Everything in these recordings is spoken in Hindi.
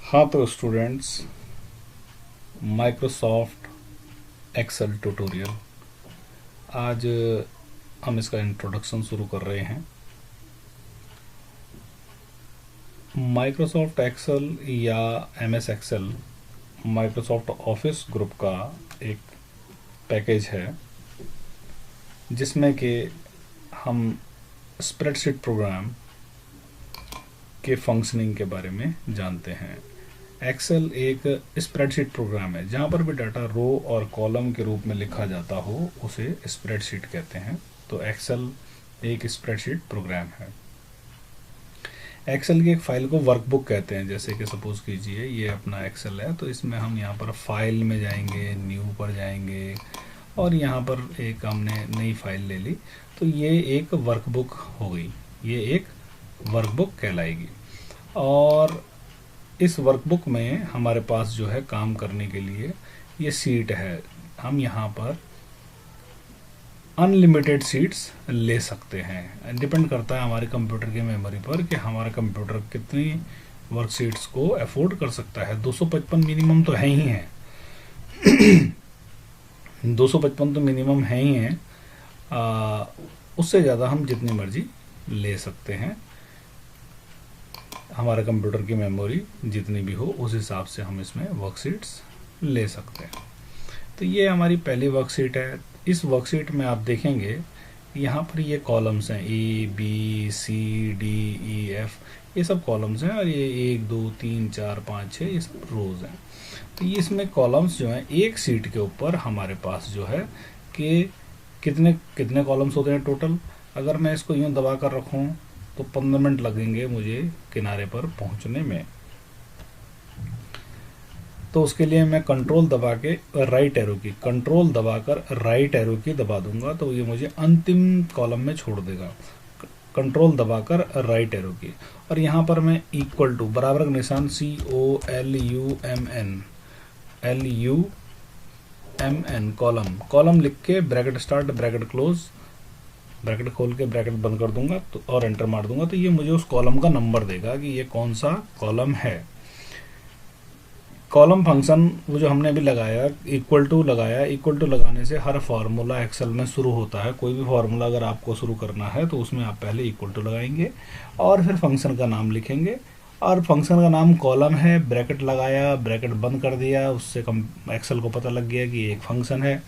हाँ तो स्टूडेंट्स, माइक्रोसॉफ्ट एक्सेल ट्यूटोरियल आज हम इसका इंट्रोडक्शन शुरू कर रहे हैं। माइक्रोसॉफ्ट एक्सेल या MS Excel Microsoft Office group का एक पैकेज है जिसमें कि हम स्प्रेडशीट प्रोग्राम के फंक्शनिंग के बारे में जानते हैं। एक्सेल एक स्प्रेडशीट प्रोग्राम है। जहाँ पर भी डाटा रो और कॉलम के रूप में लिखा जाता हो उसे स्प्रेडशीट कहते हैं। तो एक्सेल एक स्प्रेडशीट प्रोग्राम है। एक्सेल की एक फाइल को वर्कबुक कहते हैं। जैसे कि सपोज कीजिए ये अपना एक्सेल है, तो इसमें हम यहाँ पर फाइल में जाएंगे, न्यू पर जाएंगे और यहाँ पर एक हमने नई फाइल ले ली, तो ये एक वर्कबुक हो गई। ये एक वर्कबुक कहलाएगी। और इस वर्कबुक में हमारे पास जो है काम करने के लिए ये सीट है। हम यहाँ पर अनलिमिटेड सीट्स ले सकते हैं। डिपेंड करता है हमारे कंप्यूटर की मेमोरी पर कि हमारा कंप्यूटर कितनी वर्क सीट्स को अफोर्ड कर सकता है। 255 मिनिमम तो है ही है 255 तो मिनिमम है ही है। उससे ज़्यादा हम जितनी मर्जी ले सकते हैं। हमारे कंप्यूटर की मेमोरी जितनी भी हो उस हिसाब से हम इसमें वर्कशीट्स ले सकते हैं। तो ये हमारी पहली वर्कशीट है। इस वर्कशीट में आप देखेंगे यहाँ पर ये कॉलम्स हैं, A B C D E F, ये सब कॉलम्स हैं। और ये 1 2 3 4 5 6 ये सब रोज हैं। तो ये इसमें कॉलम्स जो हैं, एक सीट के ऊपर हमारे पास जो है कि कितने कितने कॉलम्स होते हैं टोटल। अगर मैं इसको यूँ दबा कर रखूँ तो 15 मिनट लगेंगे मुझे किनारे पर पहुंचने में। तो उसके लिए मैं कंट्रोल दबा के राइट एरो की कंट्रोल दबाकर राइट एरो की दबा दूंगा तो ये मुझे अंतिम कॉलम में छोड़ देगा। कंट्रोल दबाकर राइट एरो की, और यहाँ पर मैं इक्वल टू बराबर का निशान COLUMN कॉलम लिख के bracket start bracket close, bracket खोल के ब्रैकेट बंद कर दूंगा तो और एंटर मार दूंगा तो ये मुझे उस कॉलम का नंबर देगा कि ये कौन सा कॉलम है। कॉलम फंक्शन वो जो हमने अभी लगाया, इक्वल टू लगाया। इक्वल टू लगाने से हर फार्मूला एक्सेल में शुरू होता है। कोई भी फार्मूला अगर आपको शुरू करना है तो उसमें आप पहले इक्वल टू लगाएंगे और फिर फंक्शन का नाम लिखेंगे। और फंक्शन का नाम कॉलम है, ब्रैकेट लगाया, ब्रैकेट बंद कर दिया, उससे एक्सेल को पता लग गया कि ये एक फंक्शन है।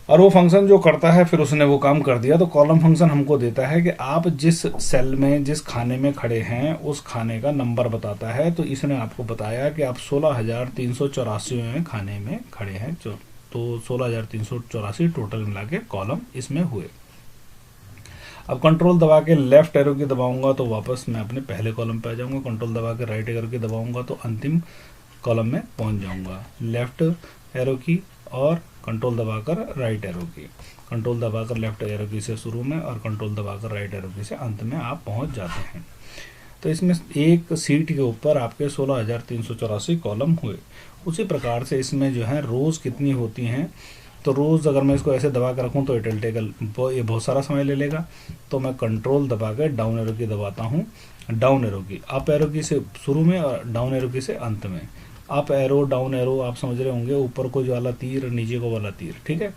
और वो फंक्शन जो करता है फिर उसने वो काम कर दिया। तो कॉलम फंक्शन हमको देता है कि आप जिस सेल में जिस खाने में खड़े हैं उस खाने का नंबर बताता है। तो इसने आपको बताया कि आप 16,384 खाने में खड़े हैं, तो 16,384 टोटल मिला के कॉलम इसमें हुए। अब कंट्रोल दबा के लेफ्ट एरो की दबाऊंगा तो वापस मैं अपने पहले कॉलम पे आ जाऊंगा। कंट्रोल दबा के राइट एरो की दबाऊंगा तो अंतिम कॉलम में पहुंच जाऊंगा। लेफ्ट एरो की और कंट्रोल दबाकर राइट एरो की, कंट्रोल दबाकर लेफ्ट एरो की से शुरू में और कंट्रोल दबाकर राइट एरो की से अंत में आप पहुंच जाते हैं। तो इसमें एक सीट के ऊपर आपके 16,384 कॉलम हुए। उसी प्रकार से इसमें जो है रोज़ कितनी होती हैं, तो रोज़ अगर मैं इसको ऐसे दबा कर रखूँ तो ये बहुत सारा समय ले लेगा। तो मैं कंट्रोल दबा कर डाउन एरो की दबाता हूँ, डाउन एरो की, अप एरो की से शुरू में और डाउन एरो की से अंत में। अप एरो डाउन एरो आप समझ रहे होंगे, ऊपर को जो वाला तीर और नीचे को वाला तीर, ठीक है।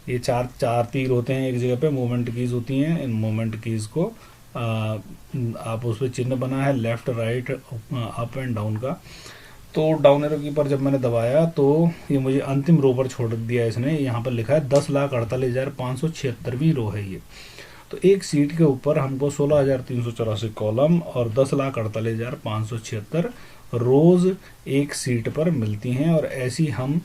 ये चार तीर होते हैं एक जगह पे, मूवमेंट कीज होती हैं। इन मूवमेंट कीज को आप उस पर चिन्ह बना है left right up and down का। तो डाउन एरो की पर जब मैंने दबाया तो ये मुझे अंतिम रो पर छोड़ दिया इसने। यहाँ पर लिखा है 10,48,576वीं रो है ये। तो एक सीट के ऊपर हमको 16,384 कॉलम और 10,48,576 रोज एक सीट पर मिलती हैं। और ऐसी हम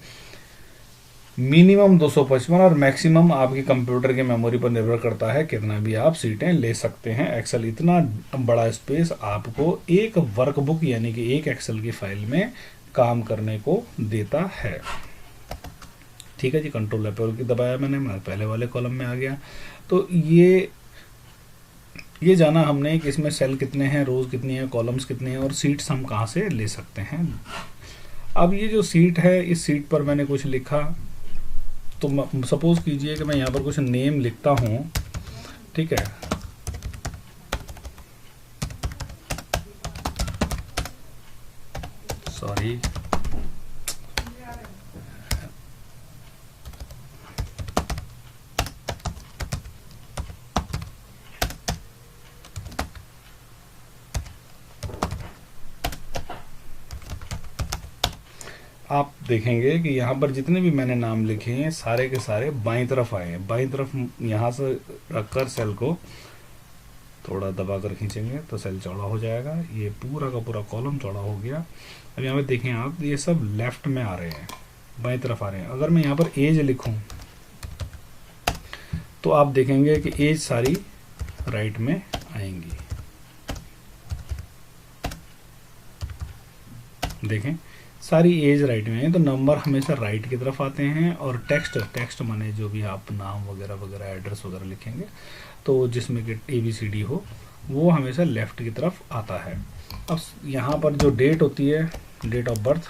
मिनिमम 255 और मैक्सिमम आपके कंप्यूटर की मेमोरी पर निर्भर करता है कितना भी आप सीटें ले सकते हैं। एक्सेल इतना बड़ा स्पेस आपको एक वर्कबुक यानी कि एक एक्सेल की फाइल में काम करने को देता है। ठीक है जी, कंट्रोल एरो की दबाया मैं पहले वाले कॉलम में आ गया। तो ये जाना हमने कि इसमें सेल कितने हैं, रोज कितनी है, कॉलम्स कितने हैं और सीट्स हम कहाँ से ले सकते हैं। अब ये जो सीट है, इस सीट पर मैंने कुछ लिखा, तो सपोज कीजिए कि मैं यहाँ पर कुछ नेम लिखता हूँ, ठीक है। सॉरी, आप देखेंगे कि यहाँ पर जितने भी मैंने नाम लिखे हैं सारे के सारे बाईं तरफ आए हैं। बाईं तरफ यहाँ से रखकर सेल को थोड़ा दबा कर खींचेंगे तो सेल चौड़ा हो जाएगा। ये पूरा का पूरा कॉलम चौड़ा हो गया। अब यहाँ पे देखें आप, ये सब लेफ्ट में आ रहे हैं, बाईं तरफ आ रहे हैं। अगर मैं यहाँ पर एज लिखूं तो आप देखेंगे कि एज सारी राइट में आएंगी। देखें सारी एज राइट में है, तो नंबर हमेशा राइट की तरफ आते हैं। और टेक्स्ट माने जो भी आप नाम वगैरह वगैरह एड्रेस वगैरह लिखेंगे तो जिसमें कि ABCD हो वो हमेशा लेफ्ट की तरफ आता है। अब यहाँ पर जो डेट होती है, डेट ऑफ बर्थ,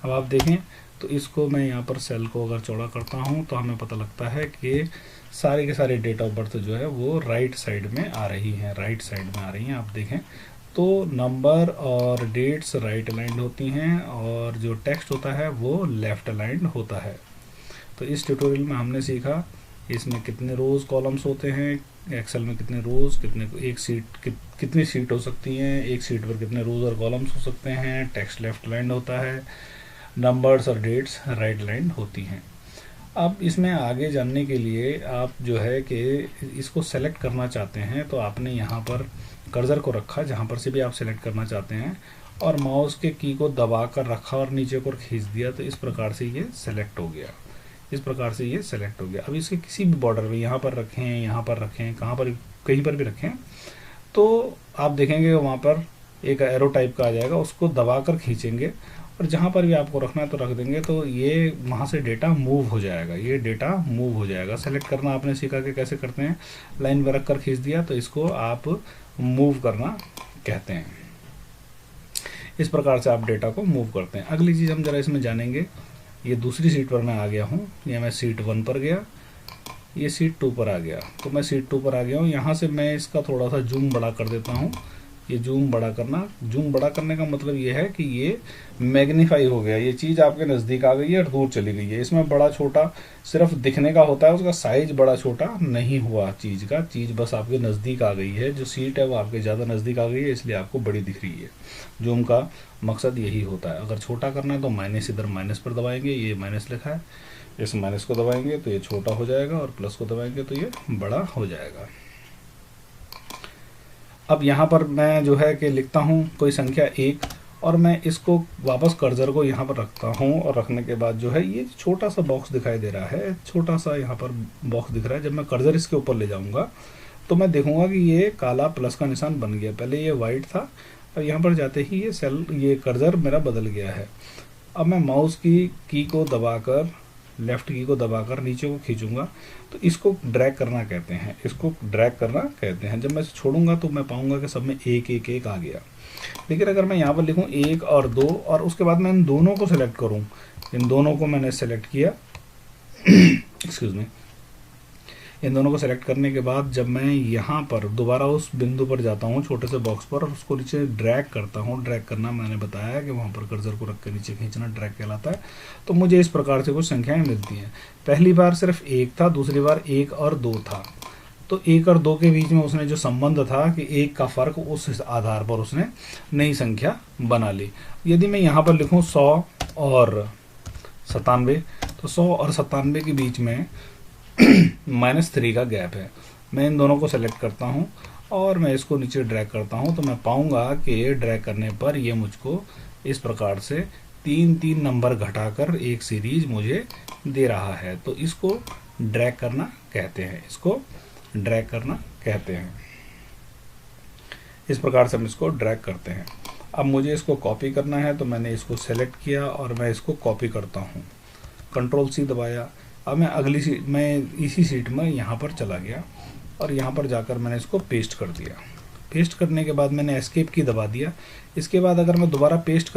अब आप देखें तो इसको मैं यहाँ पर सेल को अगर चौड़ा करता हूँ तो हमें पता लगता है कि सारे के सारे डेट ऑफ बर्थ जो है वो राइट साइड में आ रही हैं, राइट साइड में आ रही हैं। आप देखें तो नंबर और डेट्स राइट अलाइंड होती हैं और जो टेक्स्ट होता है वो लेफ्ट अलाइंड होता है। तो इस ट्यूटोरियल में हमने सीखा इसमें कितने रोज कॉलम्स होते हैं, एक्सेल में कितने रोज, एक सीट कितनी सीट हो सकती हैं, एक सीट पर कितने रोज और कॉलम्स हो सकते हैं, टेक्स्ट लेफ्ट अलाइंड होता है, नंबर्स और डेट्स राइट अलाइंड होती हैं। अब इसमें आगे जानने के लिए आप जो है कि इसको सेलेक्ट करना चाहते हैं तो आपने यहाँ पर कर्सर को रखा जहाँ पर से भी आप सेलेक्ट करना चाहते हैं और माउस के की को दबा कर रखा और नीचे को खींच दिया तो इस प्रकार से ये सेलेक्ट हो गया। इस प्रकार से ये सेलेक्ट हो गया। अब इसके किसी भी बॉर्डर में यहाँ पर रखें, यहाँ पर रखें, कहाँ पर कहीं पर भी रखें तो आप देखेंगे वहाँ पर एक एरो टाइप का आ जाएगा, उसको दबा कर खींचेंगे और जहाँ पर भी आपको रखना है तो रख देंगे तो ये वहाँ से डेटा मूव हो जाएगा। ये डेटा मूव हो जाएगा। सेलेक्ट करना आपने सीखा कि कैसे करते हैं, लाइन में रख कर खींच दिया तो इसको आप मूव करना कहते हैं। इस प्रकार से आप डेटा को मूव करते हैं। अगली चीज़ हम जरा इसमें जानेंगे। ये दूसरी सीट पर मैं आ गया हूँ, ये मैं सीट 1 पर गया, ये सीट 2 पर आ गया, तो मैं सीट 2 पर आ गया हूँ। यहाँ से मैं इसका थोड़ा सा जूम बड़ा कर देता हूँ। ये जूम बड़ा करने का मतलब ये है कि ये मैग्नीफाई हो गया, ये चीज़ आपके नज़दीक आ गई है और दूर चली गई है। इसमें बड़ा छोटा सिर्फ दिखने का होता है, उसका साइज बड़ा छोटा नहीं हुआ चीज़ का, चीज़ बस आपके नज़दीक आ गई है। जो सीट है वो आपके ज़्यादा नज़दीक आ गई है इसलिए आपको बड़ी दिख रही है। जूम का मकसद यही होता है। अगर छोटा करना है तो माइनस, इधर माइनस पर दबाएंगे, ये माइनस लिखा है, इस माइनस को दबाएंगे तो ये छोटा हो जाएगा और प्लस को दबाएंगे तो ये बड़ा हो जाएगा। अब यहाँ पर मैं जो है कि लिखता हूँ कोई संख्या 1 और मैं इसको वापस कर्सर को यहाँ पर रखता हूँ और रखने के बाद जो है ये छोटा सा बॉक्स दिखाई दे रहा है, छोटा सा यहाँ पर बॉक्स दिख रहा है। जब मैं कर्सर इसके ऊपर ले जाऊँगा तो मैं देखूँगा कि ये काला प्लस का निशान बन गया। पहले ये वाइट था और यहाँ पर जाते ही ये कर्सर मेरा बदल गया है। अब मैं माउस की को दबाकर, लेफ्ट की को दबाकर नीचे को खींचूंगा तो इसको ड्रैग करना कहते हैं, इसको ड्रैग करना कहते हैं। जब मैं इसे छोड़ूंगा तो मैं पाऊंगा कि सब में 1 1 1 आ गया। लेकिन अगर मैं यहाँ पर लिखूँ 1 और 2 और उसके बाद मैं इन दोनों को सेलेक्ट करूँ, इन दोनों को मैंने सेलेक्ट किया एक्सक्यूज मी, इन दोनों को सेलेक्ट करने के बाद जब मैं यहाँ पर दोबारा उस बिंदु पर जाता हूँ छोटे से बॉक्स पर और उसको नीचे ड्रैग करता हूँ, ड्रैग करना मैंने बताया कि वहाँ पर कर्सर को रख के नीचे खींचना ड्रैग कहलाता है। तो मुझे इस प्रकार से कुछ संख्याएं मिलती हैं। पहली बार सिर्फ 1 था, दूसरी बार 1 और 2 था। तो 1 और 2 के बीच में उसने जो संबंध था कि 1 का फर्क, उस आधार पर उसने नई संख्या बना ली। यदि मैं यहाँ पर लिखूँ 100 और 97 तो 100 और 97 के बीच में -3 का गैप है। मैं इन दोनों को सेलेक्ट करता हूं और मैं इसको नीचे ड्रैग करता हूं तो मैं पाऊंगा कि ड्रैग करने पर ये मुझको इस प्रकार से 3 नंबर घटाकर एक सीरीज मुझे दे रहा है। तो इसको ड्रैग करना कहते हैं, इसको ड्रैग करना कहते हैं। इस प्रकार से हम इसको ड्रैग करते हैं। अब मुझे इसको कॉपी करना है तो मैंने इसको सेलेक्ट किया और मैं इसको कॉपी करता हूँ, Ctrl+C दबाया। अब मैं अगली सीट, मैं इसी सीट में यहाँ पर चला गया और यहाँ पर जाकर मैंने इसको पेस्ट कर दिया। पेस्ट करने के बाद मैंने एस्केप की दबा दिया। इसके बाद अगर मैं दोबारा पेस्ट